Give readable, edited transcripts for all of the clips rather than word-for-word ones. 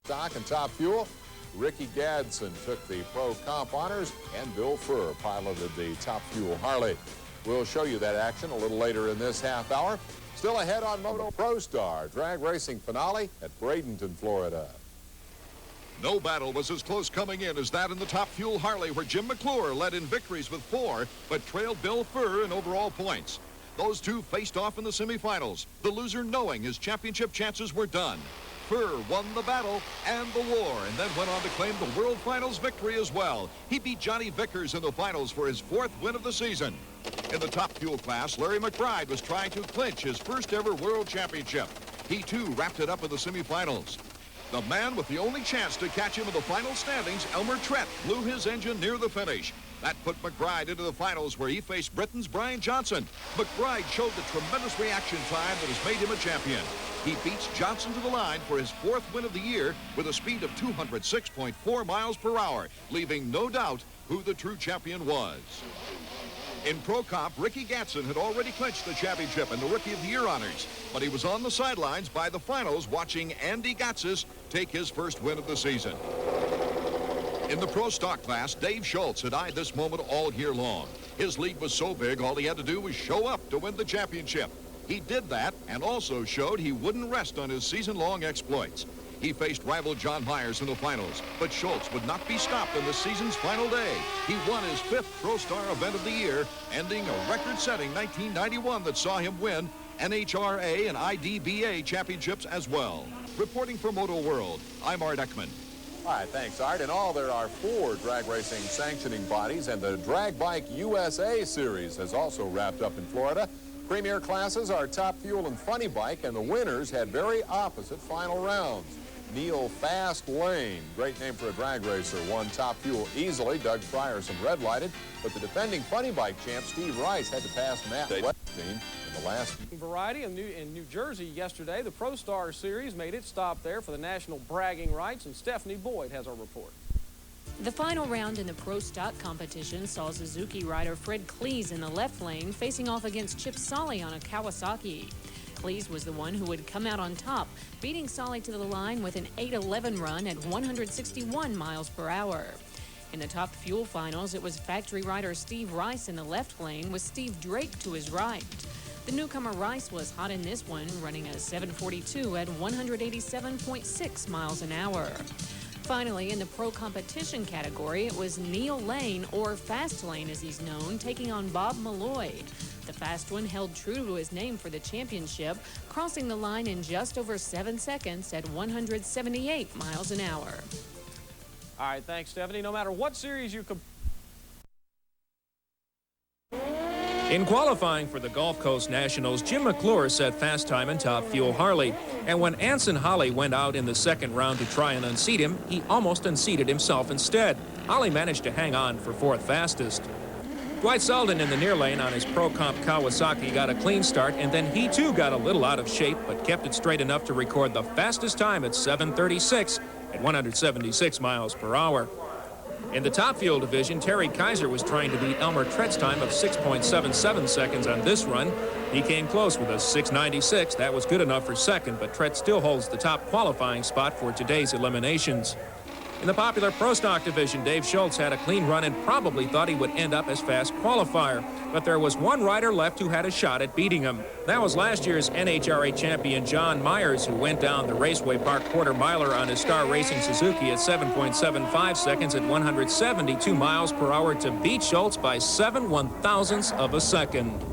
Stock and Top Fuel. Ricky Gadsden took the Pro Comp honors, and Bill Furr piloted the Top Fuel Harley. We'll show you that action a little later in this half hour. Still ahead on Moto Prostar drag racing finale at Bradenton, Florida. No battle was as close coming in as that in the Top Fuel Harley, where Jim McClure led in victories with 4, but trailed Bill Furr in overall points. Those two faced off in the semifinals, the loser knowing his championship chances were done. Furr won the battle and the war, and then went on to claim the World Finals victory as well. He beat Johnny Vickers in the finals for his 4th win of the season. In the Top Fuel class, Larry McBride was trying to clinch his first ever World Championship. He too wrapped it up in the semifinals. The man with the only chance to catch him in the final standings, Elmer Trett, blew his engine near the finish. That put McBride into the finals, where he faced Britain's Brian Johnson. McBride showed the tremendous reaction time that has made him a champion. He beats Johnson to the line for his 4th win of the year with a speed of 206.4 miles per hour, leaving no doubt who the true champion was. In Pro Comp, Ricky Gadsden had already clinched the championship and the Rookie of the Year honors, but he was on the sidelines by the finals watching Andy Gatsis take his first win of the season. In the Pro Stock class, Dave Schultz had eyed this moment all year long. His lead was so big, all he had to do was show up to win the championship. He did that and also showed he wouldn't rest on his season-long exploits. He faced rival John Myers in the finals, but Schultz would not be stopped on the season's final day. He won his 5th ProStar event of the year, ending a record-setting 1991 that saw him win NHRA and IDBA championships as well. Reporting for Moto World, I'm Art Eckman. All right, thanks, Art. In all, there are 4 drag racing sanctioning bodies, and the Drag Bike USA Series has also wrapped up in Florida. Premier classes are Top Fuel and Funny Bike, and the winners had very opposite final rounds. Neil Fast Lane, great name for a drag racer, won Top Fuel easily. Doug Frierson red-lighted, but the defending Funny Bike champ Steve Rice had to pass Matt Weststein in the last. Variety in New Jersey yesterday, the ProStar Series made its stop there for the national bragging rights, and Stephanie Boyd has our report. The final round in the Pro Stock competition saw Suzuki rider Fred Cleese in the left lane facing off against Chip Solly on a Kawasaki. Cleese was the one who would come out on top, beating Solly to the line with an 8:11 run at 161 miles per hour. In the Top Fuel finals, it was factory rider Steve Rice in the left lane with Steve Drake to his right. The newcomer Rice was hot in this one, running a 7:42 at 187.6 miles an hour. Finally, in the pro competition category, it was Neil Lane, or Fast Lane as he's known, taking on Bob Malloy. The fast one held true to his name for the championship, crossing the line in just over 7 seconds at 178 miles an hour. All right, thanks, Stephanie. No matter what series you In qualifying for the Gulf Coast Nationals, Jim McClure set fast time in Top Fuel Harley. And when Anson Holly went out in the second round to try and unseat him, he almost unseated himself instead. Holly managed to hang on for 4th fastest. Dwight Selden in the near lane on his Pro Comp Kawasaki got a clean start, and then he too got a little out of shape, but kept it straight enough to record the fastest time at 7:36 at 176 miles per hour. In the Top Fuel division, Terry Kaiser was trying to beat Elmer Trett's time of 6.77 seconds on this run. He came close with a 6.96. That was good enough for second, but Trett still holds the top qualifying spot for today's eliminations. In the popular Pro Stock division, Dave Schultz had a clean run and probably thought he would end up as fast qualifier. But there was one rider left who had a shot at beating him. That was last year's NHRA champion John Myers, who went down the Raceway Park quarter-miler on his Star Racing Suzuki at 7.75 seconds at 172 miles per hour to beat Schultz by 7/1000ths of a second.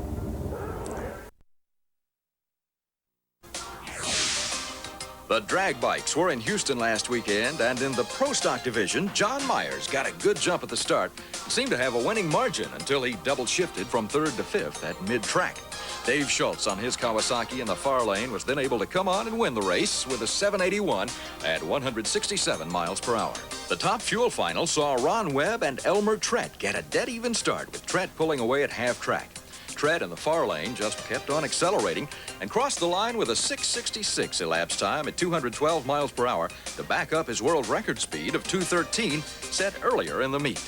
The drag bikes were in Houston last weekend, and in the Pro Stock division, John Myers got a good jump at the start and seemed to have a winning margin until he double-shifted from 3rd to 5th at mid-track. Dave Schultz on his Kawasaki in the far lane was then able to come on and win the race with a 781 at 167 miles per hour. The Top Fuel final saw Ron Webb and Elmer Trett get a dead-even start, with Trett pulling away at half-track. Trett in the far lane just kept on accelerating and crossed the line with a 6:66 elapsed time at 212 miles per hour to back up his world record speed of 2:13 set earlier in the meet.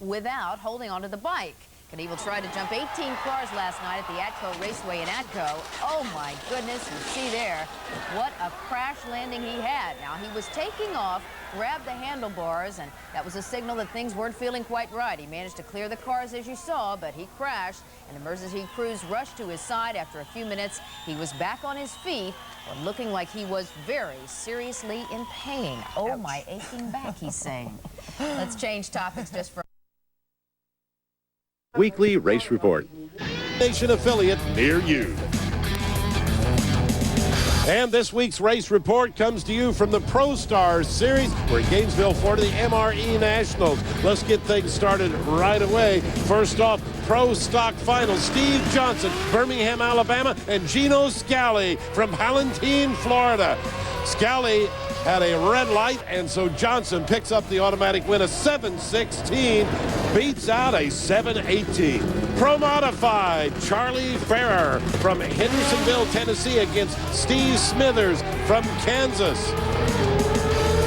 Without holding onto the bike. Knievel tried to jump 18 cars last night at the Atco Raceway in Atco. Oh my goodness, you see there what a crash landing he had. Now he was taking off, grabbed the handlebars, and that was a signal that things weren't feeling quite right. He managed to clear the cars as you saw, but he crashed, and emergency crews rushed to his side. After a few minutes, he was back on his feet, but looking like he was very seriously in pain. Oh, my aching back, he's saying. Let's change topics just for Weekly Race Report. Nation affiliate near you. And this week's race report comes to you from the Prostar Series. We're in Gainesville, Florida, the MRE Nationals. Let's get things started right away. First off, Pro Stock Finals. Steve Johnson, Birmingham, Alabama, and Gino Scali from Palatine, Florida. Scali had a red light, and so Johnson picks up the automatic win, a 7:16, beats out a 7:18. Pro Modified, Charlie Ferrer from Hendersonville, Tennessee against Steve Smithers from Kansas.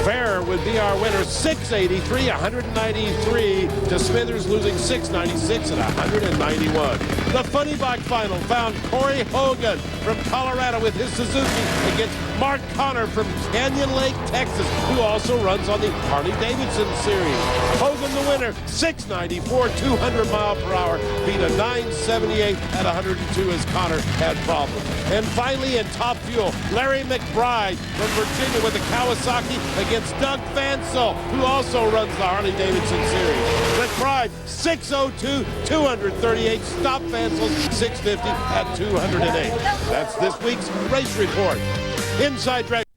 Ferrer would be our winner, 683, 193 to Smithers, losing 696 and 191. The Funny Bike Final found Corey Hogan from Colorado with his Suzuki against Mark Connor from Canyon Lake, Texas, who also runs on the Harley-Davidson series. Hogan the winner, 694, 200 mile per hour, beat a 978 at 102 as Connor had problems. And finally in Top Fuel, Larry McBride from Virginia with a Kawasaki against Doug Fansel, who also runs the Harley-Davidson series. McBride, 602, 238, stopped Fansel's 650 at 208. That's this week's race report. Inside Drag.